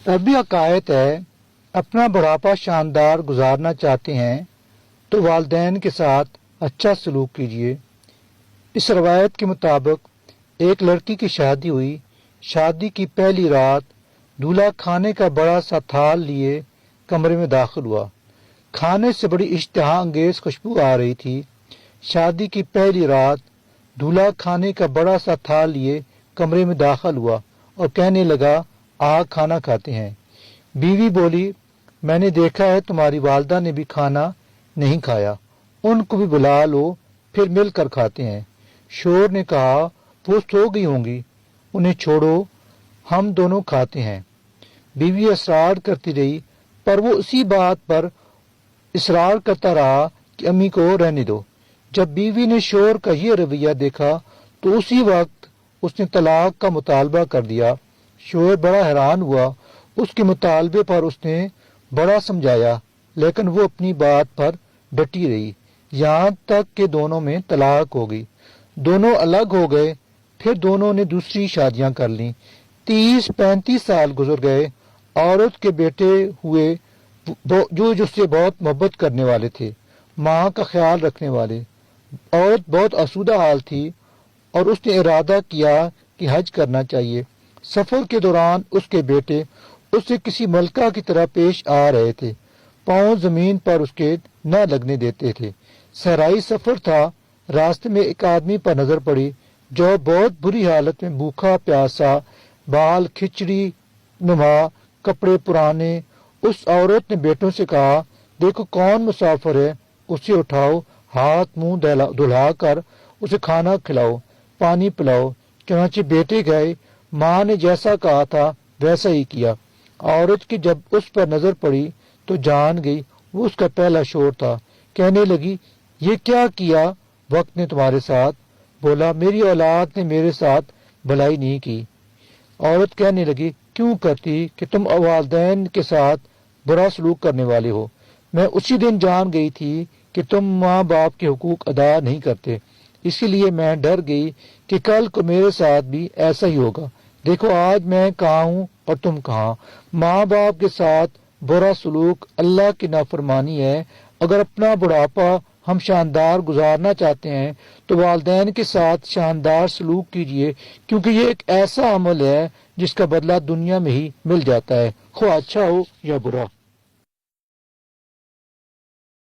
तबीयत कायद है, अपना बुढ़ापा शानदार गुजारना चाहते हैं तो वालिदैन के साथ अच्छा सलूक कीजिए। इस रवायत के मुताबिक एक लड़की की शादी हुई। शादी की पहली रात दूल्हा खाने का बड़ा सा थाल लिए कमरे में दाखिल हुआ। खाने से बड़ी इश्तिहा अंगेज खुशबू आ रही थी। शादी की पहली रात दूल्हा खाने का बड़ा सा थाल लिए कमरे में दाखिल हुआ और कहने लगा, आ खाना खाते हैं। बीवी बोली, मैंने देखा है तुम्हारी वालदा ने भी खाना नहीं खाया, उनको भी बुला लो, फिर मिलकर खाते हैं। शोर ने कहा, वो सो गई होंगी, उन्हें छोड़ो, हम दोनों खाते हैं। बीवी इसरार करती रही, पर वो उसी बात पर इसरार करता रहा कि अम्मी को रहने दो। जब बीवी ने शोर का ये रवैया देखा तो उसी वक्त उसने तलाक का मुतालबा कर दिया। शोर बड़ा हैरान हुआ। उसके मुतालबे पर उसने बड़ा समझाया, लेकिन वो अपनी बात पर डटी रही, यहाँ तक कि दोनों में तलाक हो गई। दोनों अलग हो गए। फिर दोनों ने दूसरी शादियां कर लीं। 30-35 साल गुजर गए। औरत के बेटे हुए जो उससे बहुत मोहब्बत करने वाले थे, माँ का ख्याल रखने वाले। औरत बहुत आसूदा हाल थी और उसने इरादा किया कि हज करना चाहिए। सफर के दौरान उसके बेटे उससे किसी मलका की तरह पेश आ रहे थे। पांव जमीन पर उसके न लगने देते थे। सहराई सफर था। रास्ते में एक आदमी पर नजर पड़ी जो बहुत बुरी हालत में भूखा प्यासा, बाल खिचड़ी नुमा, कपड़े पुराने। उस औरत ने बेटों से कहा, देखो कौन मुसाफिर है, उसे उठाओ, हाथ मुंह धुला कर उसे खाना खिलाओ, पानी पिलाओ। चुनांचे बेटे गए। माँ ने जैसा कहा था वैसा ही किया। औरत की जब उस पर नजर पड़ी तो जान गई वो उसका पहला शोर था। कहने लगी, ये क्या किया वक्त ने तुम्हारे साथ? बोला, मेरी औलाद ने मेरे साथ भलाई नहीं की। औरत कहने लगी, क्यों करती कि तुम वालिदैन के साथ बुरा सलूक करने वाले हो। मैं उसी दिन जान गई थी कि तुम माँ बाप के हुकूक अदा नहीं करते, इसीलिए मैं डर गई कि कल को मेरे साथ भी ऐसा ही होगा। देखो आज मैं कहाँ हूँ और तुम कहाँ। माँ बाप के साथ बुरा सलूक अल्लाह की नाफरमानी है। अगर अपना बुढ़ापा हम शानदार गुजारना चाहते हैं तो वालिदैन के साथ शानदार सलूक कीजिए, क्योंकि ये एक ऐसा अमल है जिसका बदला दुनिया में ही मिल जाता है, ख्वाह अच्छा हो या बुरा।